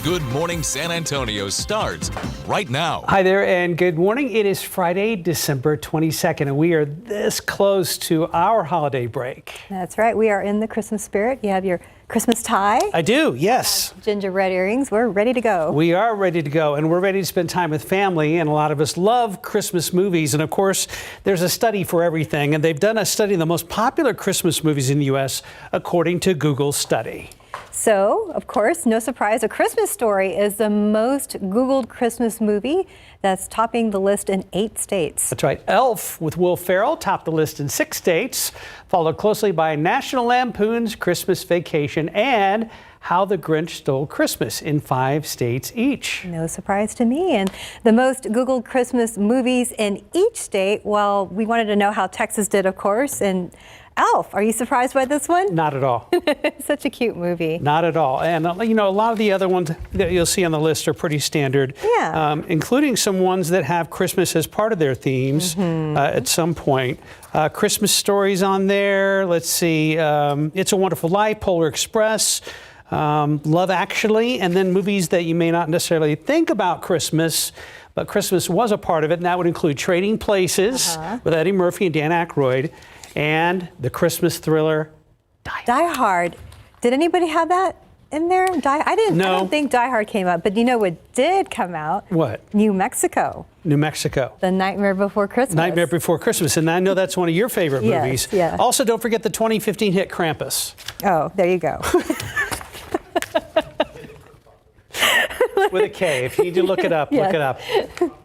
Good Morning San Antonio starts right now. Hi there and good morning. It is Friday, December 22nd, and we are this close to our holiday break. That's right. We are in the Christmas spirit. You have your Christmas tie. I do, yes. Gingerbread earrings. We're ready to go. We are ready to go, and we're ready to spend time with family, and a lot of us love Christmas movies. And of course, there's a study for everything, and they've done a study of the most popular Christmas movies in the U.S. according to Google's study. So, of course, no surprise, A Christmas Story is the most Googled Christmas movie that's topping the list in 8 states. That's right. Elf with Will Ferrell topped the list in 6 states, followed closely by National Lampoon's Christmas Vacation and How the Grinch Stole Christmas in 5 states each. No surprise to me. And the most Googled Christmas movies in each state, well, we wanted to know how Texas did, of course, and Elf, are you surprised by this one? Not at all. Such a cute movie. Not at all. And, you know, a lot of the other ones that you'll see on the list are pretty standard, including some ones that have Christmas as part of their themes at some point. Christmas Stories on there. Let's see. It's a Wonderful Life, Polar Express, Love Actually, and then movies that you may not necessarily think about Christmas, but Christmas was a part of it, and that would include Trading Places with Eddie Murphy and Dan Aykroyd, and the Christmas thriller Die Hard. Did anybody have that in there? I don't think Die Hard came out, but you know what did come out? What? New Mexico. New Mexico. The Nightmare Before Christmas. Nightmare Before Christmas, and I know that's one of your favorite movies. Yeah. Also, don't forget the 2015 hit Krampus. Oh, there you go. With a K. If you need to look it up, look it up.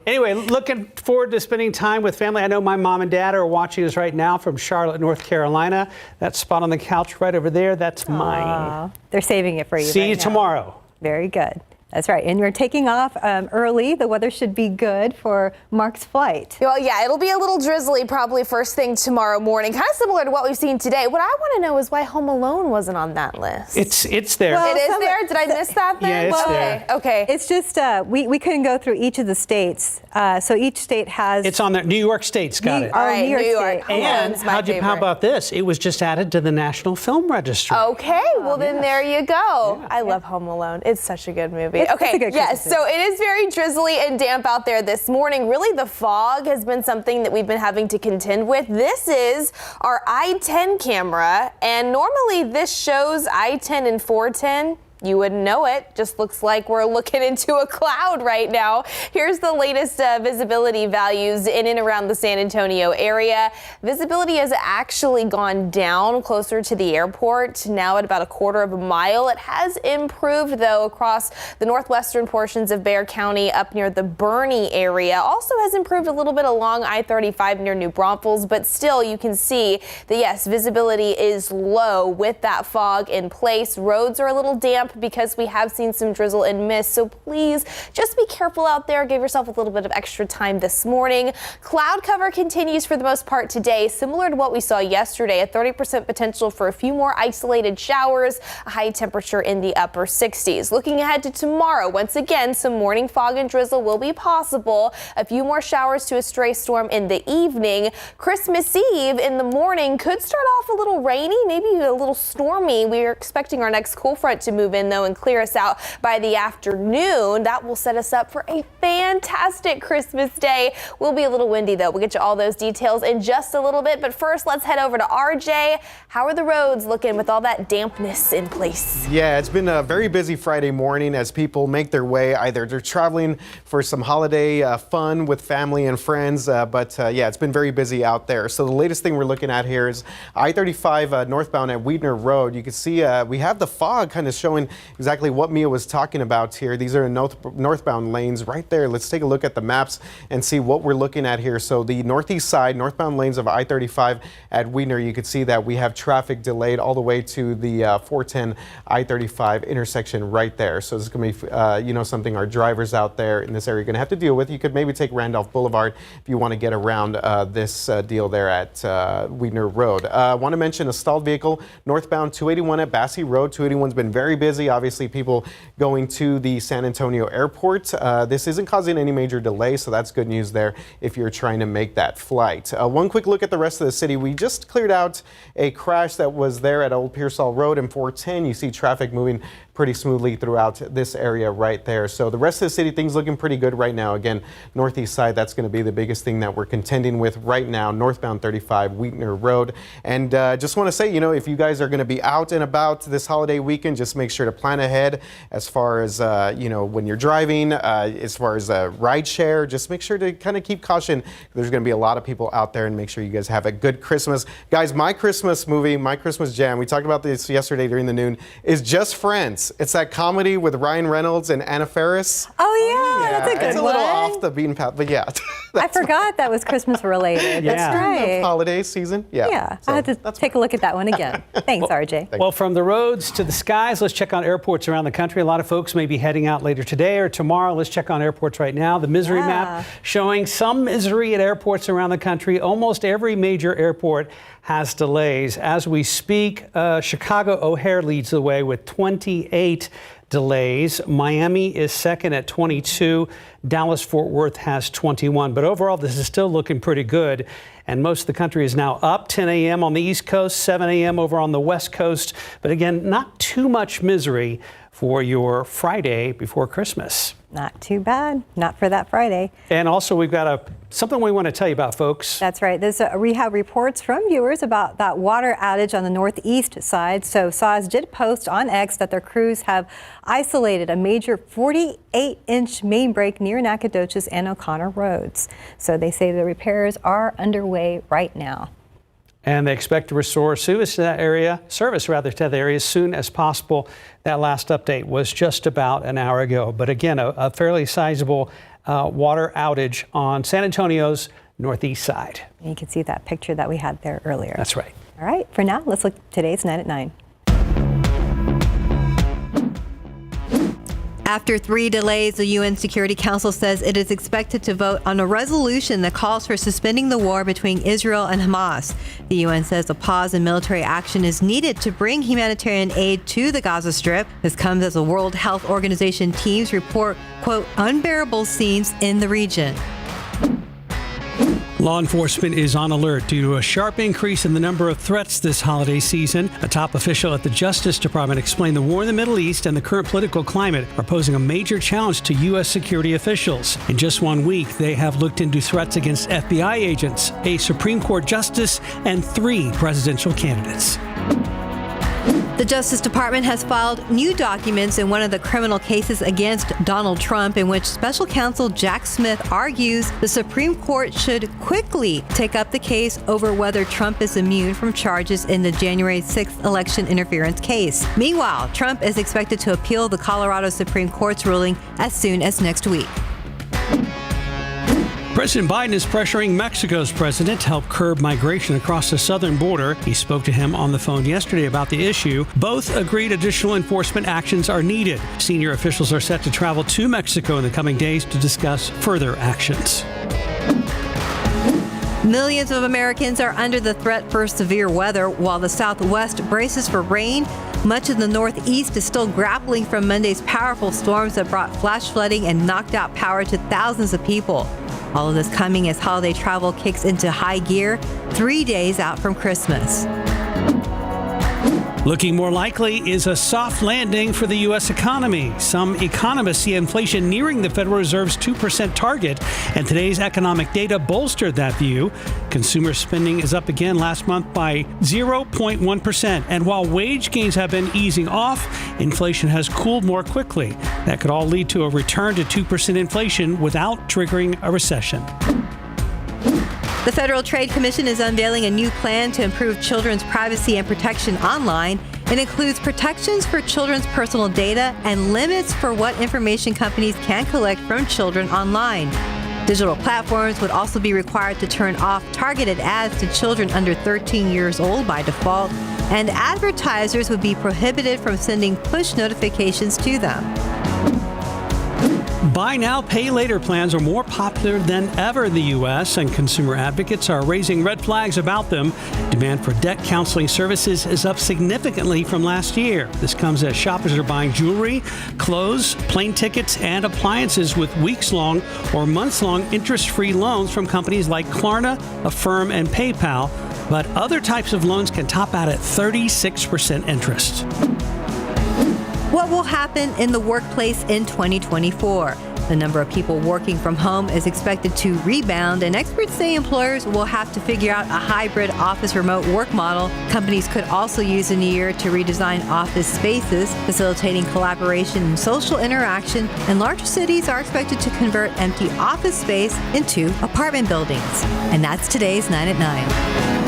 Anyway, looking forward to spending time with family. I know my mom and dad are watching us right now from Charlotte, North Carolina. That spot on the couch right over there, that's mine. They're saving it for you. See you tomorrow. Very good. That's right. And you're taking off early. The weather should be good for Mark's flight. Well, yeah, it'll be a little drizzly probably first thing tomorrow morning. Kind of similar to what we've seen today. What I want to know is why Home Alone wasn't on that list. It's there. Well, it is there? Did I miss that then? Yeah, it's there. Okay. It's just we couldn't go through each of the states. So each state has... It's on there. New York State's got it. All right, New York. State. And how about this? It was just added to the National Film Registry. Okay, well then there you go. Yeah. I love Home Alone. It's such a good movie. It's a good yes. So it is very drizzly and damp out there this morning. Really, the fog has been something that we've been having to contend with. This is our I-10 camera, and normally this shows I-10 and 410. You wouldn't know it. Just looks like we're looking into a cloud right now. Here's the latest visibility values in and around the San Antonio area. Visibility has actually gone down closer to the airport, now at about 1/4 mile. It has improved, though, across the northwestern portions of Bexar County up near the Bernie area. Also has improved a little bit along I-35 near New Braunfels, but still you can see that, yes, visibility is low with that fog in place. Roads are a little damp because we have seen some drizzle and mist, so please just be careful out there. Give yourself a little bit of extra time this morning. Cloud cover continues for the most part today, similar to what we saw yesterday. A 30% potential for a few more isolated showers, a high temperature in the upper 60s. Looking ahead to tomorrow, once again, some morning fog and drizzle will be possible. A few more showers to a stray storm in the evening. Christmas Eve in the morning could start off a little rainy, maybe a little stormy. We are expecting our next cool front to move in, though, and clear us out by the afternoon. That will set us up for a fantastic Christmas day. Will be a little windy, though. We'll get you all those details in just a little bit, but first let's head over to RJ. How are the roads looking with all that dampness in place? Yeah, it's been a very busy Friday morning as people make their way. Either they're traveling for some holiday fun with family and friends, but yeah, it's been very busy out there. So the latest thing we're looking at here is I-35 northbound at Weidner Road. You can see we have the fog kind of showing exactly what Mia was talking about here. These are northbound lanes right there. Let's take a look at the maps and see what we're looking at here. So the northeast side, northbound lanes of I-35 at Weidner, you can see that we have traffic delayed all the way to the 410 I-35 intersection right there. So this is going to be, you know, something our drivers out there in this area are going to have to deal with. You could maybe take Randolph Boulevard if you want to get around this deal there at Weidner Road. I want to mention a stalled vehicle northbound 281 at Basse Road. 281's been very busy. Obviously, people going to the San Antonio airport. This isn't causing any major delay, so that's good news there if you're trying to make that flight. One quick look at the rest of the city. We just cleared out a crash that was there at Old Pearsall Road and 410. You see traffic moving pretty smoothly throughout this area right there. So the rest of the city, things looking pretty good right now. Again, northeast side, that's going to be the biggest thing that we're contending with right now, northbound 35 Wheatner Road. And just want to say, you know, if you guys are going to be out and about this holiday weekend, just make sure to plan ahead as far as, you know, when you're driving, as far as ride share, just make sure to kind of keep caution. There's going to be a lot of people out there, and make sure you guys have a good Christmas. Guys, my Christmas movie, my Christmas jam, we talked about this yesterday during the noon, is Just Friends. It's that comedy with Ryan Reynolds and Anna Faris. Oh, yeah, that's a good one. It's a little off the beaten path, but yeah. I forgot that was Christmas related. Yeah. That's right. Holiday season. Yeah. So I had to take a look at that one again. Thanks, RJ. Well, from the roads to the skies, let's check on airports around the country. A lot of folks may be heading out later today or tomorrow. Let's check on airports right now. The misery map showing some misery at airports around the country. Almost every major airport has delays. As we speak, Chicago O'Hare leads the way with 28 delays. Miami is second at 22. Dallas-Fort Worth has 21. But overall, this is still looking pretty good. And most of the country is now up. 10 a.m. on the East Coast, 7 a.m. over on the West Coast. But again, not too much misery for your Friday before Christmas. Not too bad. Not for that Friday. And also, we've got something we want to tell you about, folks. That's right. We have reports from viewers about that water outage on the northeast side. So SAWS did post on X that their crews have isolated a major 48-inch main break near Nacogdoches and O'Connor roads. So they say the repairs are underway right now. And they expect to restore service to that area as soon as possible. That last update was just about an hour ago. But again, a fairly sizable water outage on San Antonio's northeast side. And you can see that picture that we had there earlier. That's right. All right, for now, let's look at today's 9 at 9. After 3 delays, the UN Security Council says it is expected to vote on a resolution that calls for suspending the war between Israel and Hamas. The UN says a pause in military action is needed to bring humanitarian aid to the Gaza Strip. This comes as the World Health Organization teams report, quote, unbearable scenes in the region. Law enforcement is on alert due to a sharp increase in the number of threats this holiday season. A top official at the Justice Department explained the war in the Middle East and the current political climate are posing a major challenge to U.S. security officials. In just 1 week, they have looked into threats against FBI agents, a Supreme Court justice, and 3 presidential candidates. The Justice Department has filed new documents in one of the criminal cases against Donald Trump, in which Special Counsel Jack Smith argues the Supreme Court should quickly take up the case over whether Trump is immune from charges in the January 6th election interference case. Meanwhile, Trump is expected to appeal the Colorado Supreme Court's ruling as soon as next week. President Biden is pressuring Mexico's president to help curb migration across the southern border. He spoke to him on the phone yesterday about the issue. Both agreed additional enforcement actions are needed. Senior officials are set to travel to Mexico in the coming days to discuss further actions. Millions of Americans are under the threat for severe weather while the Southwest braces for rain. Much of the Northeast is still grappling from Monday's powerful storms that brought flash flooding and knocked out power to thousands of people. All of this coming as holiday travel kicks into high gear 3 days out from Christmas. Looking more likely is a soft landing for the U.S. economy. Some economists see inflation nearing the Federal Reserve's 2% target, and today's economic data bolstered that view. Consumer spending is up again last month by 0.1%, and while wage gains have been easing off, inflation has cooled more quickly. That could all lead to a return to 2% inflation without triggering a recession. The Federal Trade Commission is unveiling a new plan to improve children's privacy and protection online. It includes protections for children's personal data and limits for what information companies can collect from children online. Digital platforms would also be required to turn off targeted ads to children under 13 years old by default, and advertisers would be prohibited from sending push notifications to them. Buy now, pay later plans are more popular than ever in the U.S., and consumer advocates are raising red flags about them. Demand for debt counseling services is up significantly from last year. This comes as shoppers are buying jewelry, clothes, plane tickets, and appliances with weeks-long or months-long interest-free loans from companies like Klarna, Affirm, and PayPal. But other types of loans can top out at 36% interest. What will happen in the workplace in 2024? The number of people working from home is expected to rebound, and experts say employers will have to figure out a hybrid office remote work model. Companies could also use the new year to redesign office spaces, facilitating collaboration and social interaction, and larger cities are expected to convert empty office space into apartment buildings. And that's today's 9 at 9.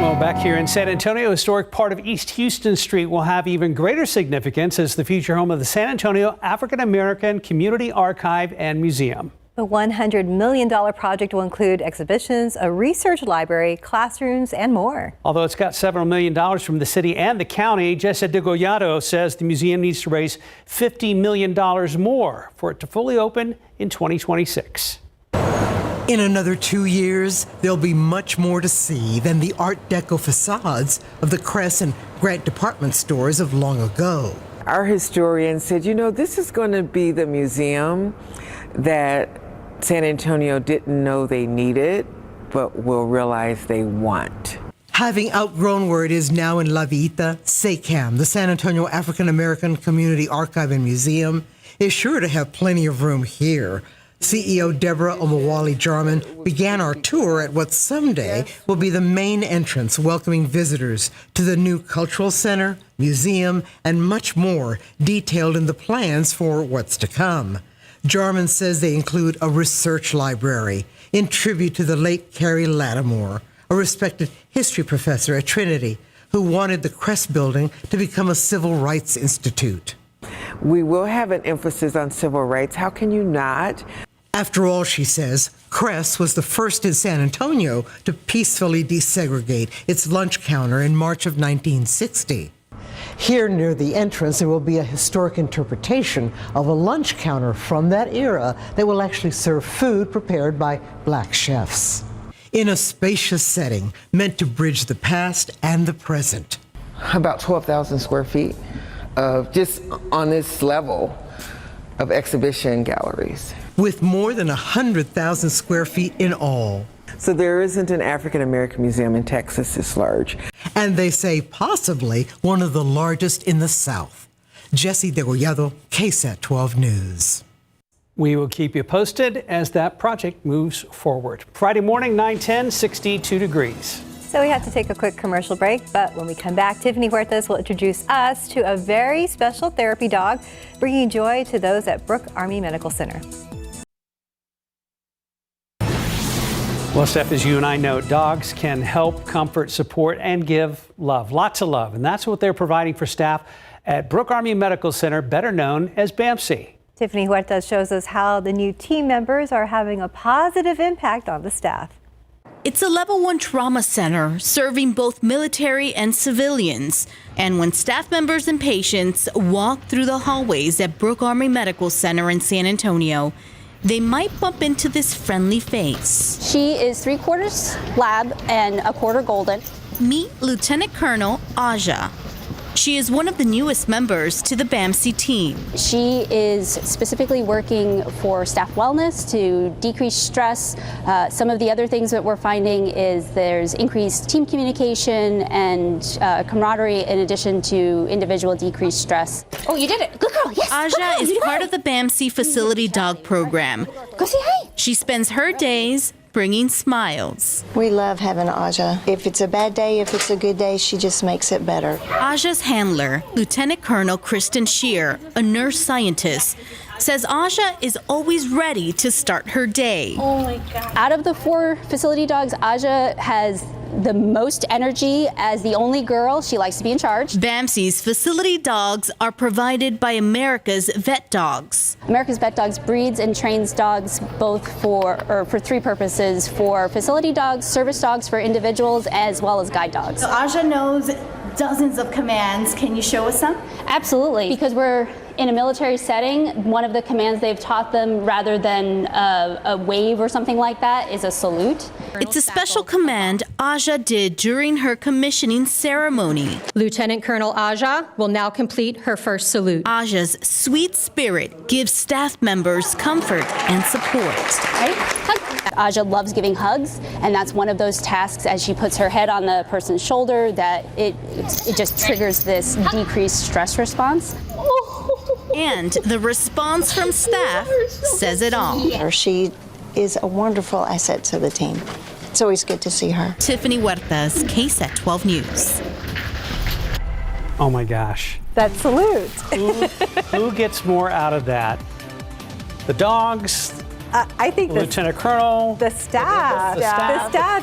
Well, back here in San Antonio, a historic part of East Houston Street will have even greater significance as the future home of the San Antonio African American Community Archive and Museum. The $100 million project will include exhibitions, a research library, classrooms, and more. Although it's got several $1 million from the city and the county, Jesse DeGollado says the museum needs to raise $50 million more for it to fully open in 2026. In another 2 years, there'll be much more to see than the Art Deco facades of the Crest and Grant department stores of long ago. Our historian said, you know, this is going to be the museum that San Antonio didn't know they needed, but will realize they want. Having outgrown where it is now in La Vita, SACAM, the San Antonio African American Community Archive and Museum, is sure to have plenty of room here. CEO Deborah Omowale Jarman began our tour at what someday will be the main entrance, welcoming visitors to the new cultural center, museum, and much more detailed in the plans for what's to come. Jarman says they include a research library in tribute to the late Carrie Lattimore, a respected history professor at Trinity who wanted the Crest building to become a civil rights institute. We will have an emphasis on civil rights. How can you not? After all, she says, Crest was the first in San Antonio to peacefully desegregate its lunch counter in March of 1960. Here near the entrance, there will be a historic interpretation of a lunch counter from that era that will actually serve food prepared by black chefs. In a spacious setting meant to bridge the past and the present. About 12,000 square feet of just on this level of exhibition galleries. With more than 100,000 square feet in all. So there isn't an African American museum in Texas this large. And they say possibly one of the largest in the South. Jesse DeGollado, KSAT 12 News. We will keep you posted as that project moves forward. Friday morning, 9:10, 62 degrees. So we have to take a quick commercial break, but when we come back, Tiffany Huertas will introduce us to a very special therapy dog, bringing joy to those at Brooke Army Medical Center. Well, Steph, as you and I know, dogs can help, comfort, support, and give love, lots of love. And that's what they're providing for staff at Brooke Army Medical Center, better known as BAMC. Tiffany Huertas shows us how the new team members are having a positive impact on the staff. It's a level 1 trauma center serving both military and civilians. And when staff members and patients walk through the hallways at Brooke Army Medical Center in San Antonio, they might bump into this friendly face. She is 3/4 lab and a quarter golden. Meet Lieutenant Colonel Aja. She is one of the newest members to the BAMC team. She is specifically working for staff wellness to decrease stress. Some of the other things that we're finding is there's increased team communication and camaraderie in addition to individual decreased stress. Oh, you did it. Good girl. Yes. Aja is part of the BAMC facility dog program. Go say hi. She spends her days bringing smiles. We love having Aja. If it's a bad day, if it's a good day, she just makes it better. Aja's handler, Lieutenant Colonel Kristen Shear, a nurse scientist, says Aja is always ready to start her day. Oh my God. Out of the 4 facility dogs, Aja has the most energy. As the only girl, she likes to be in charge. BAMC's facility dogs are provided by America's Vet Dogs. America's Vet Dogs breeds and trains dogs both for 3 purposes: for facility dogs, service dogs for individuals, as well as guide dogs. So Aja knows dozens of commands. Can you show us some? Absolutely. Because we're in a military setting, one of the commands they've taught them, rather than a wave or something like that, is a salute. It's a special command Aja did during her commissioning ceremony. Lieutenant Colonel Aja will now complete her first salute. Aja's sweet spirit gives staff members comfort and support. Right? Hug. Aja loves giving hugs, and that's one of those tasks as she puts her head on the person's shoulder that it just triggers this decreased stress response. And the response from staff says it all. She is a wonderful asset to the team. It's always good to see her. Tiffany Huertas, KSAT 12 News. Oh my gosh. That salute. Who gets more out of that? The dogs? I think Lieutenant Colonel, the staff,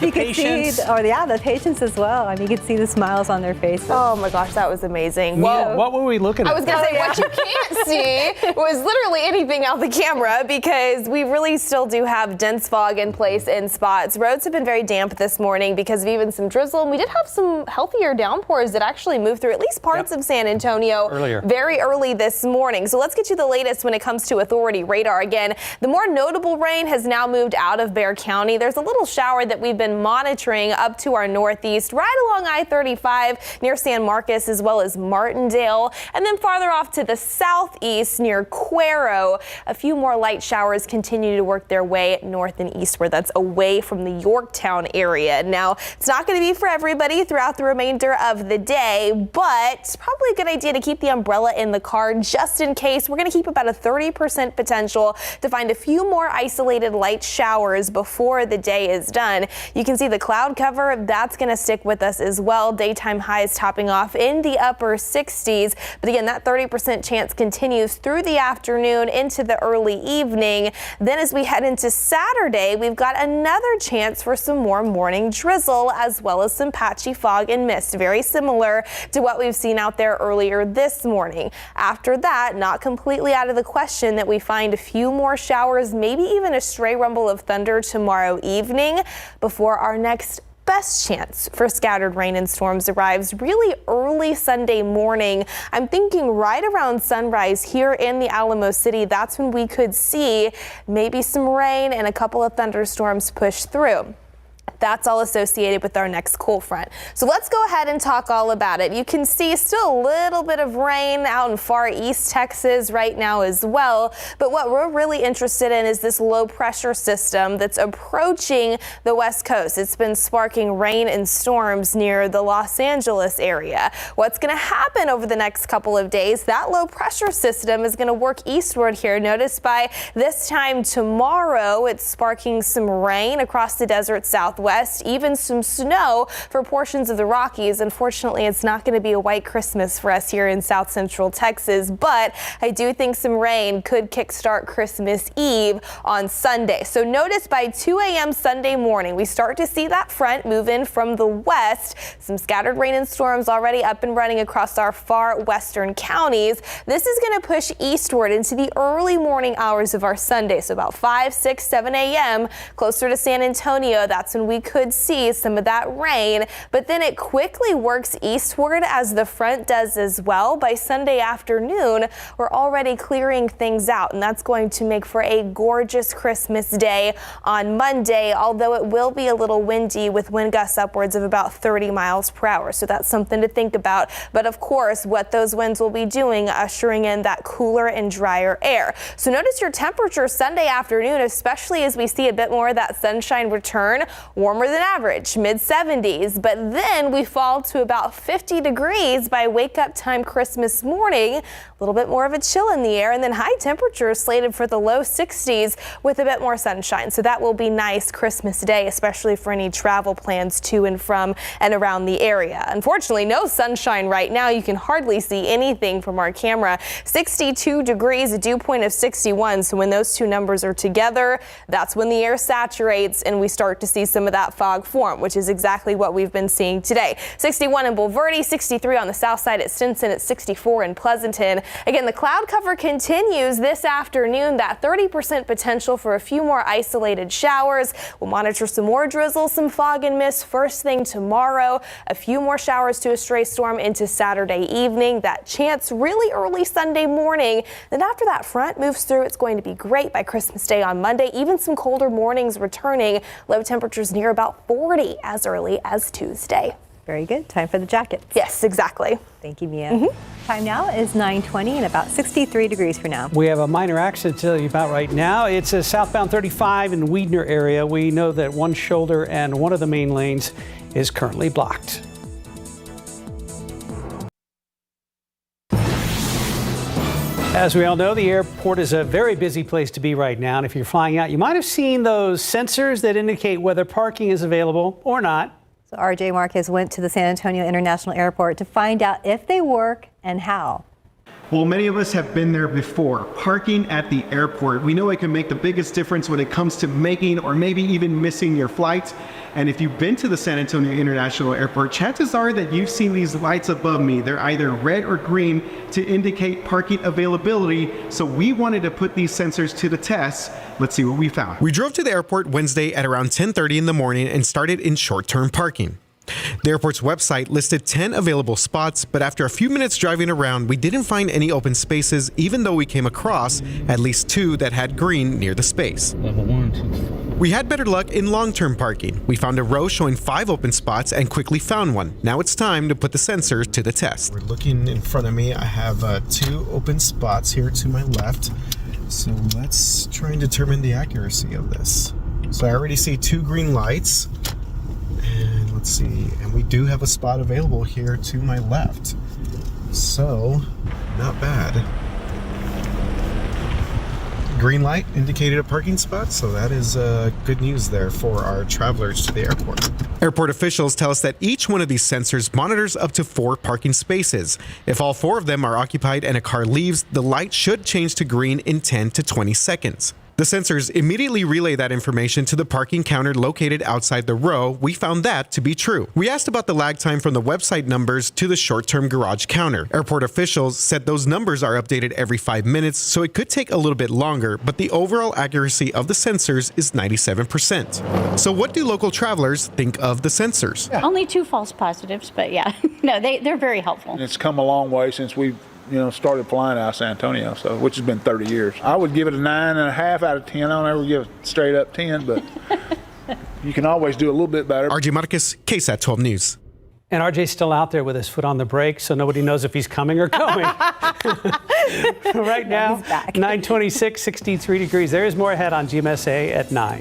you could see, the patients as well. I mean, you could see the smiles on their faces. Oh my gosh, that was amazing. Whoa. What were we looking at? I was going to say, what you can't see was literally anything out the camera because we really still do have dense fog in place in spots. Roads have been very damp this morning because of even some drizzle, and we did have some healthier downpours that actually moved through at least parts of San Antonio very early this morning. So let's get you the latest when it comes to authority radar. Again, the more notable rain has now moved out of Bexar County. There's a little shower that we've been monitoring up to our northeast, right along I-35 near San Marcos as well as Martindale. And then farther off to the southeast near Cuero, a few more light showers continue to work their way north and eastward. That's away from the Yorktown area. Now, it's not going to be for everybody throughout the remainder of the day, but it's probably a good idea to keep the umbrella in the car just in case. We're going to keep about a 30% potential to find a few more isolated light showers before the day is done. You can see the cloud cover. That's going to stick with us as well. Daytime highs topping off in the upper 60s. But again, that 30% chance continues through the afternoon into the early evening. Then as we head into Saturday, we've got another chance for some more morning drizzle as well as some patchy fog and mist. Very similar to what we've seen out there earlier this morning. After that, not completely out of the question that we find a few more showers, maybe even a stray rumble of thunder tomorrow evening before our next best chance for scattered rain and storms arrives really early Sunday morning. I'm thinking right around sunrise here in the Alamo City. That's when we could see maybe some rain and a couple of thunderstorms push through. That's all associated with our next cool front. So let's go ahead and talk all about it. You can see still a little bit of rain out in far east Texas right now as well. But what we're really interested in is this low pressure system that's approaching the west coast. It's been sparking rain and storms near the Los Angeles area. What's going to happen over the next couple of days? That low pressure system is going to work eastward here. Notice by this time tomorrow, it's sparking some rain across the desert southwest. Even some snow for portions of the Rockies. Unfortunately, it's not going to be a white Christmas for us here in south central Texas, but I do think some rain could kickstart Christmas Eve on Sunday. So notice by 2 a.m. Sunday morning, we start to see that front move in from the west. Some scattered rain and storms already up and running across our far western counties. This is going to push eastward into the early morning hours of our Sunday. So about 5, 6, 7 a.m. closer to San Antonio. That's when we could see some of that rain, but then it quickly works eastward as the front does as well. By Sunday afternoon, we're already clearing things out, and that's going to make for a gorgeous Christmas day on Monday, although it will be a little windy with wind gusts upwards of about 30 miles per hour. So that's something to think about. But of course, what those winds will be doing, ushering in that cooler and drier air. So notice your temperature Sunday afternoon, especially as we see a bit more of that sunshine return. Warmer than average, mid-70s, but then we fall to about 50 degrees by wake-up time Christmas morning. A little bit more of a chill in the air, and then high temperatures slated for the low 60s with a bit more sunshine. So that will be nice Christmas Day, especially for any travel plans to and from and around the area. Unfortunately, no sunshine right now. You can hardly see anything from our camera. 62 degrees, a dew point of 61. So when those two numbers are together, that's when the air saturates and we start to see some of that fog form, which is exactly what we've been seeing today. 61 in Bulverde, 63 on the south side at Stinson, at 64 in Pleasanton. Again, the cloud cover continues this afternoon, that 30% potential for a few more isolated showers. We'll monitor some more drizzle, some fog and mist first thing tomorrow. A few more showers to a stray storm into Saturday evening. That chance really early Sunday morning. Then after that front moves through, it's going to be great by Christmas Day on Monday. Even some colder mornings returning. Low temperatures near about 40 as early as Tuesday. Very good. Time for the jackets. Yes, exactly. Thank you, Mia. Time now is 9:20 and about 63 degrees for now. We have a minor accident to tell you about right now. It's a southbound 35 in Weidner area. We know that one shoulder and one of the main lanes is currently blocked. As we all know, the airport is a very busy place to be right now. And if you're flying out, you might have seen those sensors that indicate whether parking is available or not. So RJ Marquez went to the San Antonio International Airport to find out if they work and how. Well, many of us have been there before. Parking at the airport. We know it can make the biggest difference when it comes to making or maybe even missing your flights. And if you've been to the San Antonio International Airport, chances are that you've seen these lights above me. They're either red or green to indicate parking availability. So we wanted to put these sensors to the test. Let's see what we found. We drove to the airport Wednesday at around 10:30 in the morning and started in short-term parking. The airport's website listed 10 available spots, but after a few minutes driving around, we didn't find any open spaces, even though we came across at least 2 that had green near the space. Level 1, 2, 3. We had better luck in long-term parking. We found a row showing 5 open spots and quickly found one. Now it's time to put the sensors to the test. We're looking in front of me. I have 2 open spots here to my left. So let's try and determine the accuracy of this. So I already see 2 green lights. And let's see, and we do have a spot available here to my left. So, not bad. Green light indicated a parking spot, so that is good news there for our travelers to the airport. Airport officials tell us that each one of these sensors monitors up to 4 parking spaces. If all 4 of them are occupied and a car leaves, the light should change to green in 10 to 20 seconds. The sensors immediately relay that information to the parking counter located outside the row. We found that to be true. We asked about the lag time from the website numbers to the short-term garage counter. Airport officials said those numbers are updated every 5 minutes, so it could take a little bit longer, but the overall accuracy of the sensors is 97%. So what do local travelers think of the sensors? Only 2 false positives, but yeah, no, they're very helpful. It's come a long way since we've started flying out of San Antonio, which has been 30 years. I would give it a 9.5 out of 10. I don't ever give it straight up 10, but you can always do a little bit better. RJ Marquez, KSAT 12 News. And RJ's still out there with his foot on the brake, so nobody knows if he's coming or going. Right now, 9:26, 63 degrees. There is more ahead on GMSA at 9.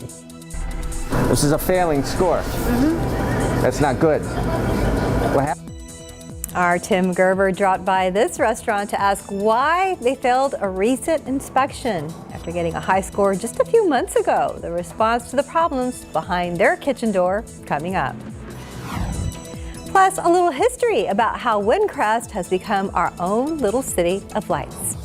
This is a failing score. That's not good. What happened? Our Tim Gerber dropped by this restaurant to ask why they failed a recent inspection after getting a high score just a few months ago. The response to the problems behind their kitchen door coming up. Plus, a little history about how Windcrest has become our own little city of lights.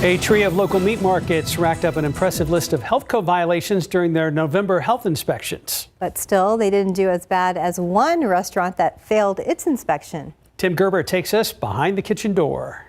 A trio of local meat markets racked up an impressive list of health code violations during their November health inspections. But still, they didn't do as bad as one restaurant that failed its inspection. Tim Gerber takes us behind the kitchen door.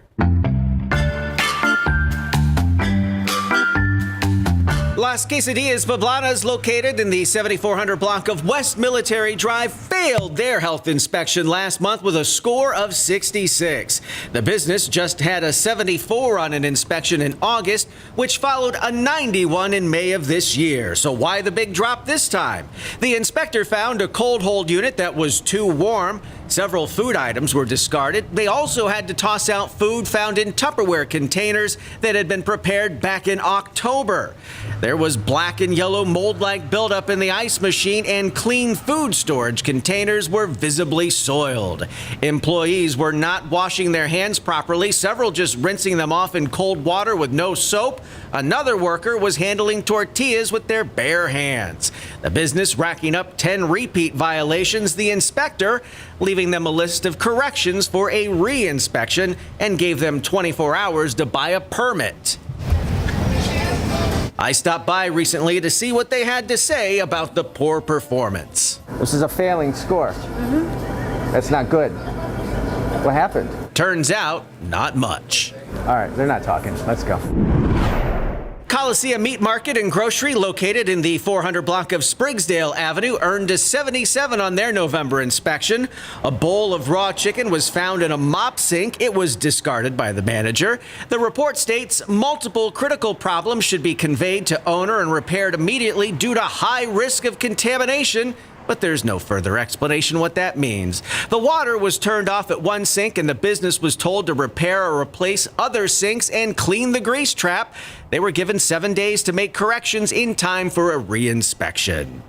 Las Quesadillas Poblanas, located in the 7400 block of West Military Drive, failed their health inspection last month with a score of 66. The business just had a 74 on an inspection in August, which followed a 91 in May of this year. So why the big drop this time? The inspector found a cold hold unit that was too warm. Several food items were discarded. They also had to toss out food found in Tupperware containers that had been prepared back in October. There was black and yellow mold-like buildup in the ice machine, and clean food storage containers were visibly soiled. Employees were not washing their hands properly, several just rinsing them off in cold water with no soap. Another worker was handling tortillas with their bare hands. The business racking up 10 repeat violations. The inspector leaving them a list of corrections for a re-inspection and gave them 24 hours to buy a permit. I stopped by recently to see what they had to say about the poor performance. This is a failing score. That's not good. What happened? Turns out, not much. All right, they're not talking. Let's go. Coliseum Meat Market and Grocery, located in the 400 block of Sprigsdale Avenue, earned a 77 on their November inspection. A bowl of raw chicken was found in a mop sink. It was discarded by the manager. The report states multiple critical problems should be conveyed to owner and repaired immediately due to high risk of contamination. but there's no further explanation what that means. The water was turned off at one sink, and the business was told to repair or replace other sinks and clean the grease trap. They were given 7 days to make corrections in time for a re-inspection.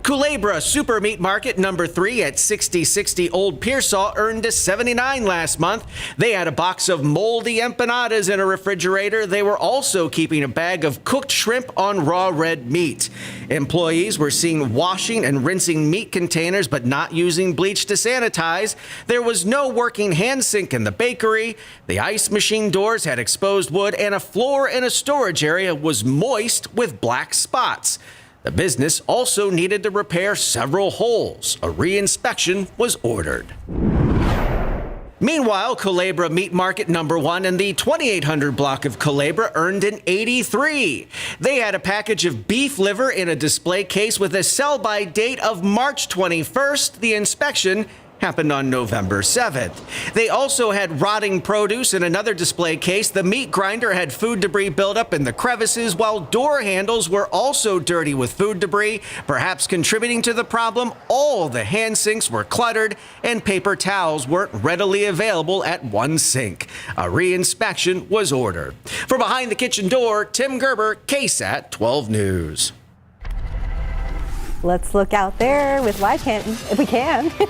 Culebra Super Meat Market number 3 at 6060 Old Pearsall earned a 79 last month. They had a box of moldy empanadas in a refrigerator. They were also keeping a bag of cooked shrimp on raw red meat. Employees were seen washing and rinsing meat containers but not using bleach to sanitize. There was no working hand sink in the bakery. The ice machine doors had exposed wood, and a floor in a storage area was moist with black spots. The business also needed to repair several holes. A re-inspection was ordered. Meanwhile, Culebra Meat Market number 1 in the 2800 block of Culebra earned an 83. They had a package of beef liver in a display case with a sell-by date of March 21st. The inspection happened on November 7th. They also had rotting produce in another display case. The meat grinder had food debris buildup in the crevices, while door handles were also dirty with food debris, perhaps contributing to the problem. All the hand sinks were cluttered, and paper towels weren't readily available at one sink. A re-inspection was ordered. For Behind the Kitchen Door, Tim Gerber, KSAT 12 News. Let's look out there with live cam if we can. We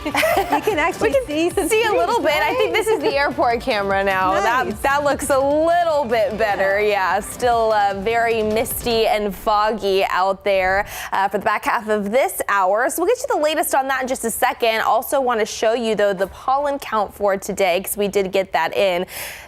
can actually see a little bit. I think this is the airport camera now. Nice. That looks a little bit better. Yeah, still very misty and foggy out there for the back half of this hour. So we'll get you the latest on that in just a second. Also want to show you, though, the pollen count for today, because we did get that in.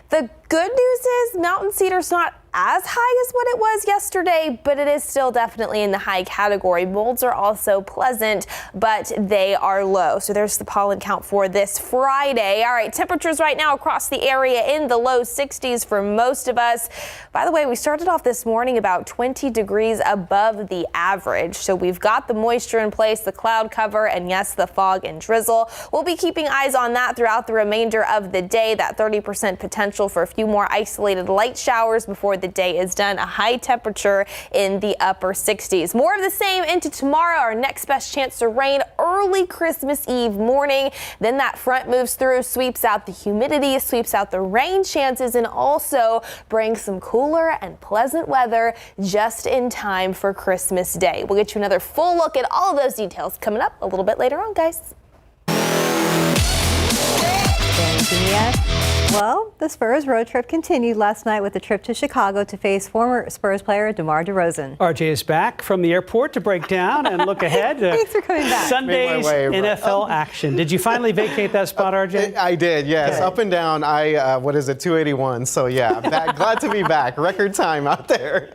The good news is Mountain Cedar's not as high as what it was yesterday, but it is still definitely in the high category. Molds are also pleasant, but they are low. So there's the pollen count for this Friday. All right, temperatures right now across the area in the low 60s for most of us. By the way, we started off this morning about 20 degrees above the average. So we've got the moisture in place, the cloud cover, and yes, the fog and drizzle. We'll be keeping eyes on that throughout the remainder of the day. That 30% potential for a few more isolated light showers before the day is done. A high temperature in the upper 60s. More of the same into tomorrow. Our next best chance to rain early Christmas Eve morning. Then that front moves through, sweeps out the humidity, sweeps out the rain chances, and also brings some cooler and pleasant weather just in time for Christmas Day. We'll get you another full look at all of those details coming up a little bit later on, guys. Thank you, Mia. Well, the Spurs road trip continued last night with a trip to Chicago to face former Spurs player DeMar DeRozan. RJ is back from the airport to break down and look ahead. Thanks for coming back. Sunday's NFL action. Did you finally vacate that spot, RJ? I did, yes. Okay. Up and down, 281. So, yeah, glad to be back. Record time out there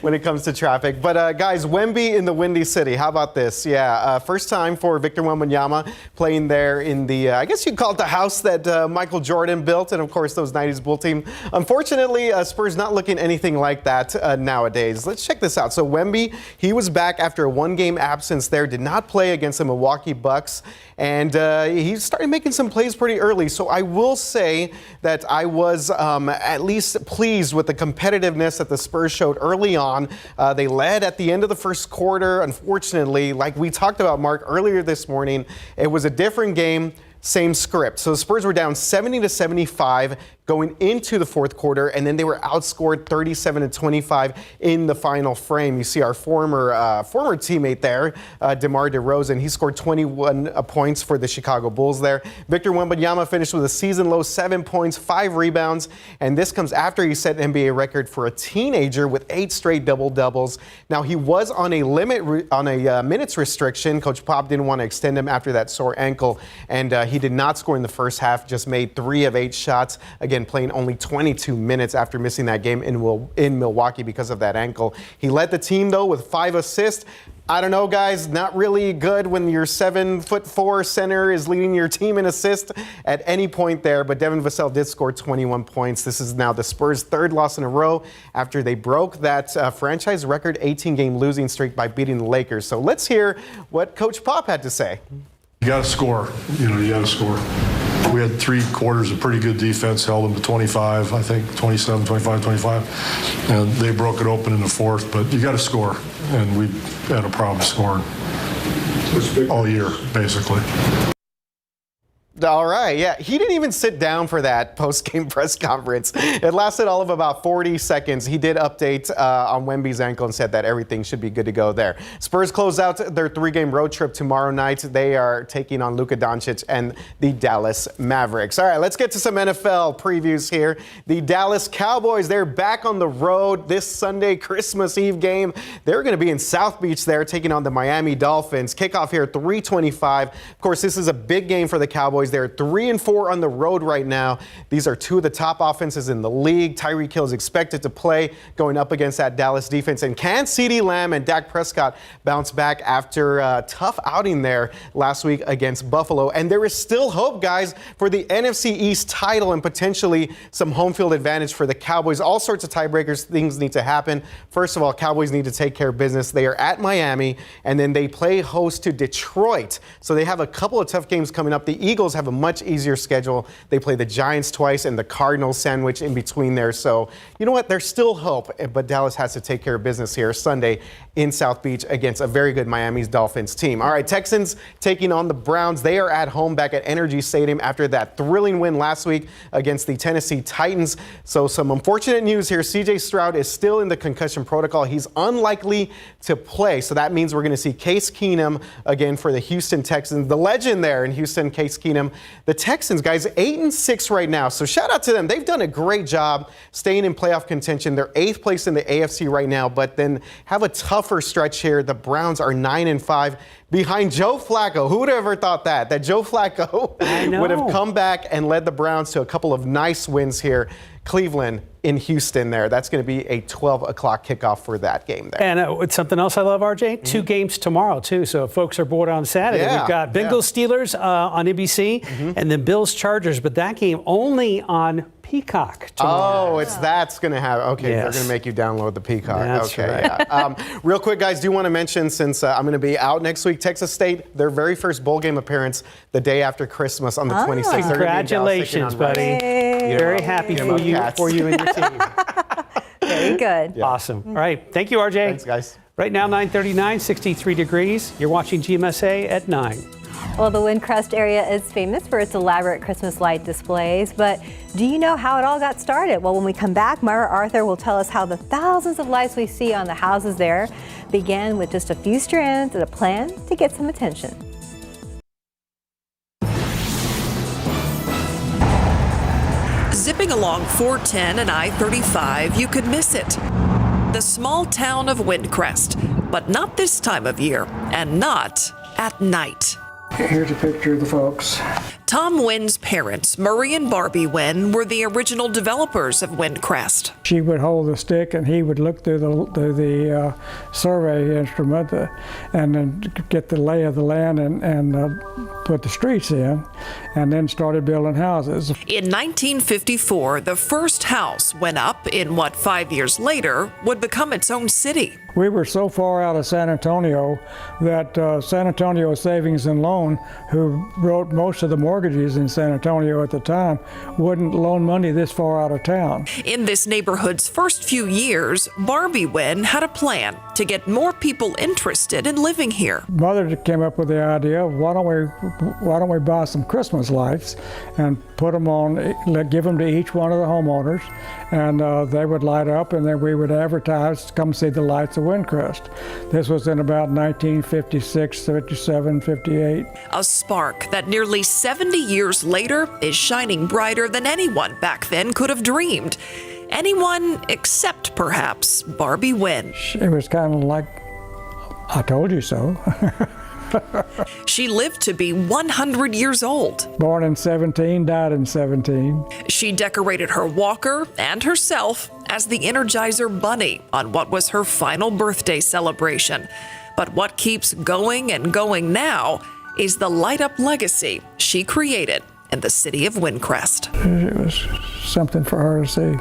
when it comes to traffic. But, guys, Wemby in the Windy City. How about this? Yeah, first time for Victor Wembanyama playing there in the, I guess you'd call it the house that Michael Jordan built. And, of course, those 90s Bull team. Unfortunately, Spurs not looking anything like that nowadays. Let's check this out. So Wemby, he was back after a one-game absence there, did not play against the Milwaukee Bucks, and he started making some plays pretty early. So I will say that I was at least pleased with the competitiveness that the Spurs showed early on. They led at the end of the first quarter. Unfortunately, like we talked about, Mark, earlier this morning, it was a different game. Same script. So the Spurs were down 70-75 going into the fourth quarter, and then they were outscored 37-25 in the final frame. You see our former teammate there, DeMar DeRozan. He scored 21 points for the Chicago Bulls there. Victor Wembanyama finished with a season-low 7 points, 5 rebounds, and this comes after he set an NBA record for a teenager with 8 straight double-doubles. Now, he was on a minutes restriction. Coach Pop didn't want to extend him after that sore ankle, and he did not score in the first half, just made 3 of 8 shots. Again, playing only 22 minutes after missing that game in Milwaukee because of that ankle. He led the team, though, with 5 assists. I don't know, guys, not really good when your 7'4" center is leading your team in assists at any point there, but Devin Vassell did score 21 points. This is now the Spurs' 3rd loss in a row after they broke that franchise record 18-game losing streak by beating the Lakers. So let's hear what Coach Pop had to say. You got to score. You got to score. We had 3 quarters of pretty good defense, held them to 25, I think, 27, 25, 25. And they broke it open in the fourth, but you got to score. And we had a problem scoring. all year, basically. All right, yeah. He didn't even sit down for that post-game press conference. It lasted all of about 40 seconds. He did update on Wemby's ankle and said that everything should be good to go there. Spurs close out their 3-game road trip tomorrow night. They are taking on Luka Doncic and the Dallas Mavericks. All right, let's get to some NFL previews here. The Dallas Cowboys, they're back on the road this Sunday, Christmas Eve game. They're going to be in South Beach there, taking on the Miami Dolphins. Kickoff here at 3:25. Of course, this is a big game for the Cowboys. They're 3-4 on the road right now. These are two of the top offenses in the league. Tyreek Hill is expected to play going up against that Dallas defense. And can CeeDee Lamb and Dak Prescott bounce back after a tough outing there last week against Buffalo? And there is still hope, guys, for the NFC East title and potentially some home field advantage for the Cowboys. All sorts of tiebreakers, things need to happen. First of all, Cowboys need to take care of business. They are at Miami, and then they play host to Detroit. So they have a couple of tough games coming up. The Eagles have a much easier schedule. They play the Giants twice and the Cardinals sandwich in between there. So, you know what? There's still hope, but Dallas has to take care of business here Sunday in South Beach against a very good Miami's Dolphins team. All right, Texans taking on the Browns. They are at home back at Energy Stadium after that thrilling win last week against the Tennessee Titans. So some unfortunate news here. C.J. Stroud is still in the concussion protocol. He's unlikely to play. So that means we're going to see Case Keenum again for the Houston Texans. The legend there in Houston, Case Keenum. The Texans, guys, 8-6 right now. So shout out to them. They've done a great job staying in playoff contention. They're 8th place in the AFC right now, but then have a tougher stretch here. The Browns are 9-5 behind Joe Flacco. Who would have ever thought that Joe Flacco would have come back and led the Browns to a couple of nice wins here. Cleveland in Houston there. That's going to be a 12 o'clock kickoff for that game there. And it's something else I love, RJ. 2 games tomorrow, too. So if folks are bored on Saturday, we've got Bengals Steelers on NBC and then Bills Chargers. But that game only on Peacock tomorrow. Oh, that's going to happen. Okay, they're going to make you download the Peacock. That's okay, right. yeah. Real quick, guys, do want to mention, since I'm going to be out next week, Texas State, their very first bowl game appearance the day after Christmas on the 26th. Congratulations, buddy. Very happy for you and your team. Very good. Yeah. Awesome. All right. Thank you, RJ. Thanks, guys. Right now, 9:39, 63 degrees. You're watching GMSA at 9. Well, the Windcrest area is famous for its elaborate Christmas light displays, but do you know how it all got started? Well, when we come back, Myra Arthur will tell us how the thousands of lights we see on the houses there began with just a few strands and a plan to get some attention. Zipping along 410 and I-35, you could miss it. The small town of Windcrest, but not this time of year, and not at night. Here's a picture of the folks. Tom Wynn's parents, Murray and Barbie Wynn, were the original developers of Windcrest. She would hold the stick and he would look through the survey instrument and then get the lay of the land and put the streets in, and then started building houses. In 1954, the first house went up in what 5 years later would become its own city. We were so far out of San Antonio that San Antonio Savings and Loan, who wrote most of the mortgages in San Antonio at the time, wouldn't loan money this far out of town. In this neighborhood's first few years, Barbie Wynn had a plan to get more people interested in living here. Mother came up with the idea of why don't we buy some Christmas lights and put them on, give them to each one of the homeowners, and they would light up, and then we would advertise, come see the lights of Windcrest. This was in about 1956, 57, 58. A spark that nearly 70 years later is shining brighter than anyone back then could have dreamed. Anyone except perhaps Barbie Wynn. It was kind of like, I told you so. She lived to be 100 years old. Born in 17, died in 17. She decorated her walker and herself as the Energizer Bunny on what was her final birthday celebration. But what keeps going and going now is the light-up legacy she created in the city of Windcrest. It was something for her to see.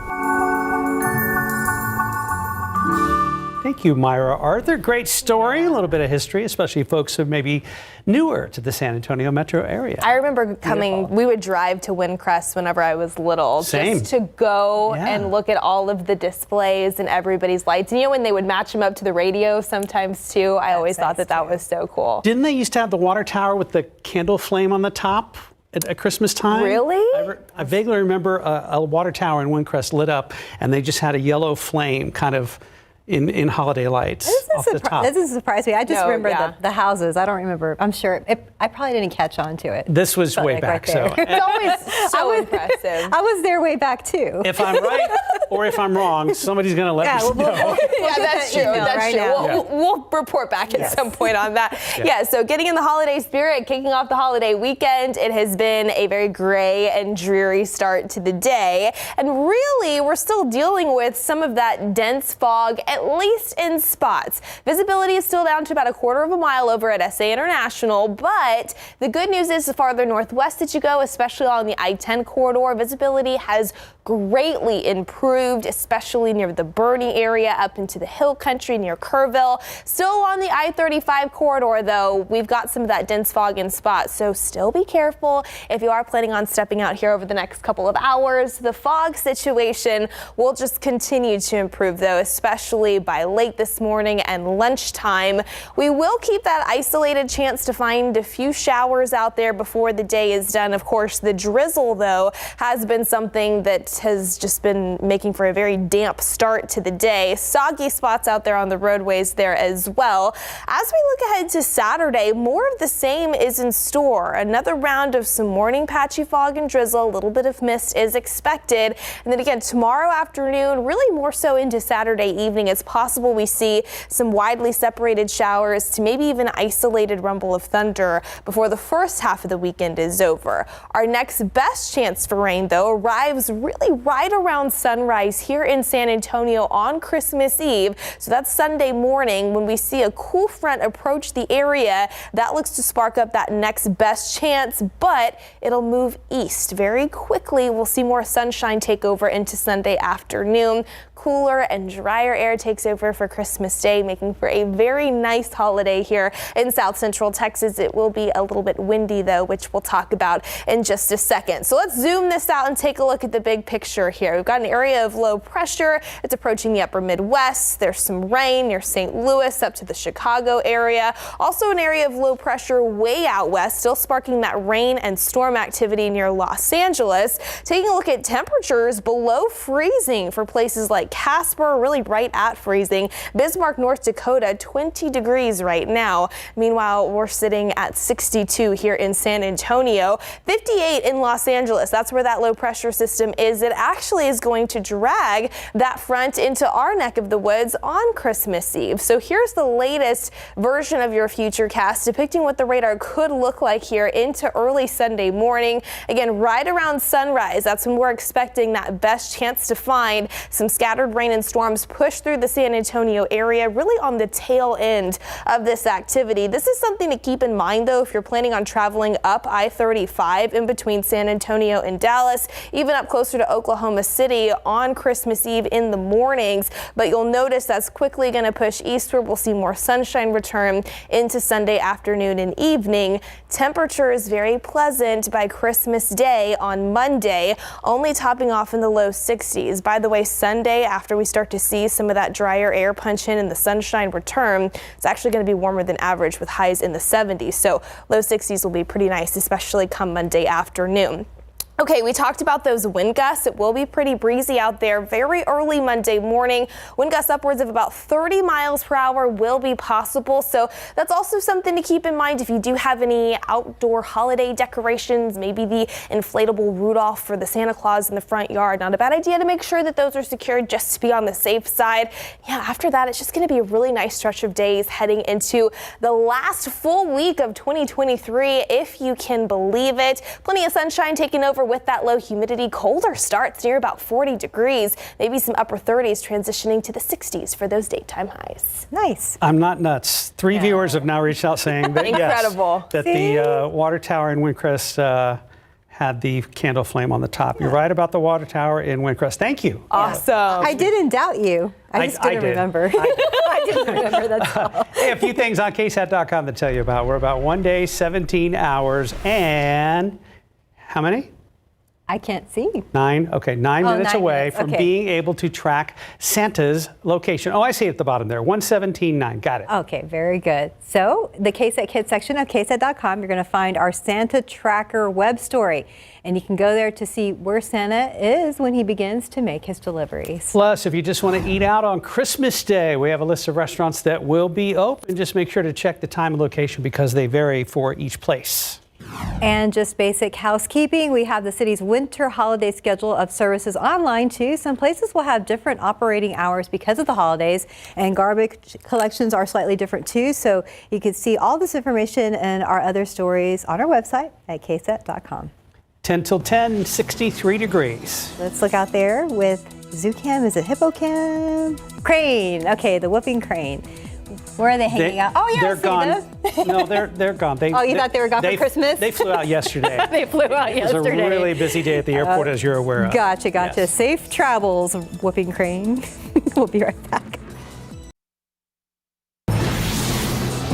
Thank you, Myra Arthur. Great story, a little bit of history, especially folks who may be newer to the San Antonio metro area. I remember coming, we would drive to Windcrest whenever I was little. Same. Just to go and look at all of the displays and everybody's lights. And when they would match them up to the radio sometimes too, I always thought that was so cool. Didn't they used to have the water tower with the candle flame on the top at Christmas time? Really? I vaguely remember a water tower in Windcrest lit up, and they just had a yellow flame kind of in holiday lights off the top. This doesn't surprise me. I just remember the houses. I don't remember. I'm sure I probably didn't catch on to it. This was way back. So it's always so impressive. I was there way back too. If I'm right or if I'm wrong, somebody's going to let us know. Yeah, that's true. That's true. We'll report back at some point on that. Yeah, so getting in the holiday spirit, kicking off the holiday weekend, it has been a very gray and dreary start to the day. And really, we're still dealing with some of that dense fog, at least in spots. Visibility is still down to about a quarter of a mile over at SA International, but the good news is the farther northwest that you go, especially on the I-10 corridor, visibility has greatly improved, especially near the Bernie area up into the hill country near Kerrville. Still on the I-35 corridor, though, we've got some of that dense fog in spots, so still be careful if you are planning on stepping out here over the next couple of hours. The fog situation will just continue to improve, though, especially by late this morning and lunchtime. We will keep that isolated chance to find a few showers out there before the day is done. Of course, the drizzle, though, has been something that has just been making for a very damp start to the day. Soggy spots out there on the roadways there as well. As we look ahead to Saturday, more of the same is in store. Another round of some morning patchy fog and drizzle, a little bit of mist is expected. And then again, tomorrow afternoon, really more so into Saturday evening, it's possible we see some widely separated showers to maybe even isolated rumble of thunder before the first half of the weekend is over. Our next best chance for rain, though, arrives really right around sunrise here in San Antonio on Christmas Eve. So that's Sunday morning when we see a cool front approach the area. That looks to spark up that next best chance, but it'll move east very quickly. We'll see more sunshine take over into Sunday afternoon. Cooler and drier air takes over for Christmas Day, making for a very nice holiday here in South Central Texas. It will be a little bit windy, though, which we'll talk about in just a second. So let's zoom this out and take a look at the big picture here. We've got an area of low pressure. It's approaching the upper Midwest. There's some rain near St. Louis up to the Chicago area. Also an area of low pressure way out west, still sparking that rain and storm activity near Los Angeles. Taking a look at temperatures below freezing for places like Casper, really right at freezing. Bismarck, North Dakota, 20 degrees right now. Meanwhile, we're sitting at 62 here in San Antonio, 58 in Los Angeles. That's where that low pressure system is. It actually is going to drag that front into our neck of the woods on Christmas Eve. So here's the latest version of your futurecast depicting what the radar could look like here into early Sunday morning. Again, right around sunrise, that's when we're expecting that best chance to find some scattered rain and storms push through the San Antonio area, really on the tail end of this activity. This is something to keep in mind, though, if you're planning on traveling up I-35 in between San Antonio and Dallas, even up closer to Oklahoma City on Christmas Eve in the mornings. But you'll notice that's quickly going to push eastward. We'll see more sunshine return into Sunday afternoon and evening. Temperature is very pleasant by Christmas Day on Monday, only topping off in the low 60s. By the way, Sunday, after we start to see some of that drier air punch in and the sunshine return, it's actually going to be warmer than average with highs in the 70s. So low 60s will be pretty nice, especially come Monday afternoon. Okay, we talked about those wind gusts. It will be pretty breezy out there very early Monday morning. Wind gusts upwards of about 30 miles per hour will be possible. So that's also something to keep in mind if you do have any outdoor holiday decorations, maybe the inflatable Rudolph for the Santa Claus in the front yard. Not a bad idea to make sure that those are secured just to be on the safe side. Yeah, after that, it's just going to be a really nice stretch of days heading into the last full week of 2023, if you can believe it. Plenty of sunshine taking over with that low humidity. Colder starts near about 40 degrees, maybe some upper 30s transitioning to the 60s for those daytime highs. Nice. I'm not nuts. Three viewers have now reached out saying that incredible. Yes, that the water tower in Windcrest had the candle flame on the top. You're right about the water tower in Windcrest. Thank you. Awesome. I didn't doubt you. I just didn't remember. I didn't remember, that's all. Hey, a few things on KSAT.com to tell you about. We're about 1 day, 17 hours, and how many? I can't see. 9. Okay, 9 minutes 9 away minutes. from Okay. being able to track Santa's location. Oh, I see it at the bottom there. 117.9. Got it. Okay, very good. So the KSAT Kids section of KSAT.com, you're going to find our Santa Tracker web story. And you can go there to see where Santa is when he begins to make his deliveries. Plus, if you just want to eat out on Christmas Day, we have a list of restaurants that will be open. Just make sure to check the time and location because they vary for each place. And just basic housekeeping, we have the city's winter holiday schedule of services online too. Some places will have different operating hours because of the holidays, and garbage collections are slightly different too. So you can see all this information and our other stories on our website at ksat.com. 10 till 10, 63 degrees. Let's look out there with Zoocam. Is it Hippocam? Crane. Okay, the whooping crane. Where are they hanging out? Oh, yeah, they're I see gone. them. No, they're gone. You thought they were gone for Christmas? They flew out yesterday. They flew out yesterday. It was a really busy day at the airport, as you're aware of. Gotcha. Yes. Safe travels, whooping crane. We'll be right back.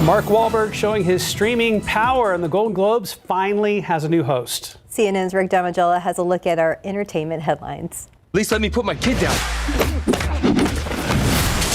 Mark Wahlberg showing his streaming power, and the Golden Globes finally has a new host. CNN's Rick Damagella has a look at our entertainment headlines. At least let me put my kid down.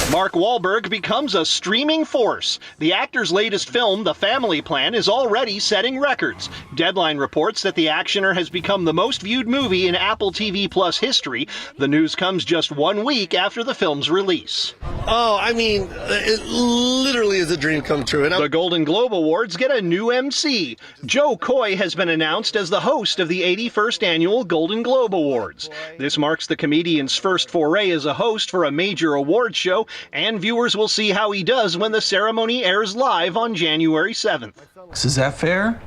Mark Wahlberg becomes a streaming force. The actor's latest film, The Family Plan, is already setting records. Deadline reports that the actioner has become the most viewed movie in Apple TV Plus history. The news comes just 1 week after the film's release. Oh, I mean, it literally is a dream come true. The Golden Globe Awards get a new MC. Joe Coy has been announced as the host of the 81st Annual Golden Globe Awards. This marks the comedian's first foray as a host for a major award show, and viewers will see how he does when the ceremony airs live on January 7th. Is that fair?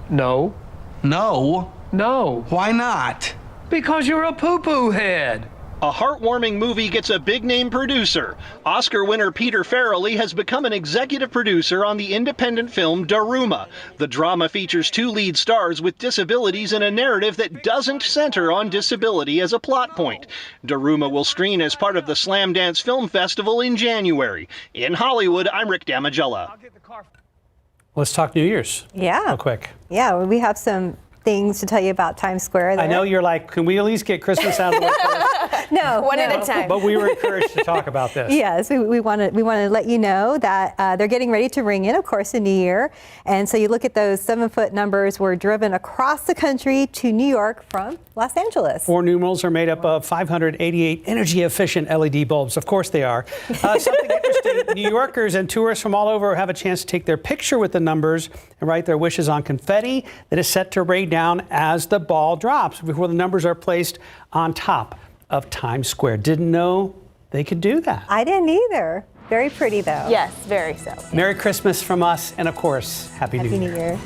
No. No? No. Why not? Because you're a poo-poo head. A heartwarming movie gets a big-name producer. Oscar winner Peter Farrelly has become an executive producer on the independent film Daruma. The drama features 2 lead stars with disabilities in a narrative that doesn't center on disability as a plot point. Daruma will screen as part of the Slam Dance Film Festival in January. In Hollywood, I'm Rick Damagella. Let's talk New Year's. Yeah. Real quick. Yeah, we have some things to tell you about Times Square there. I know you're like, can we at least get Christmas out of the way first? No, one at a time. But we were encouraged to talk about this. Yes, we want to let you know that they're getting ready to ring in, of course, a new year. And so you look at those 7-foot numbers were driven across the country to New York from Los Angeles. 4 numerals are made up of 588 energy-efficient LED bulbs. Of course they are. Something interesting, New Yorkers and tourists from all over have a chance to take their picture with the numbers and write their wishes on confetti that is set to rain down as the ball drops before the numbers are placed on top of Times Square. Didn't know they could do that. I didn't either. Very pretty, though. Yes, very so. Merry Christmas from us, and of course, Happy New Year.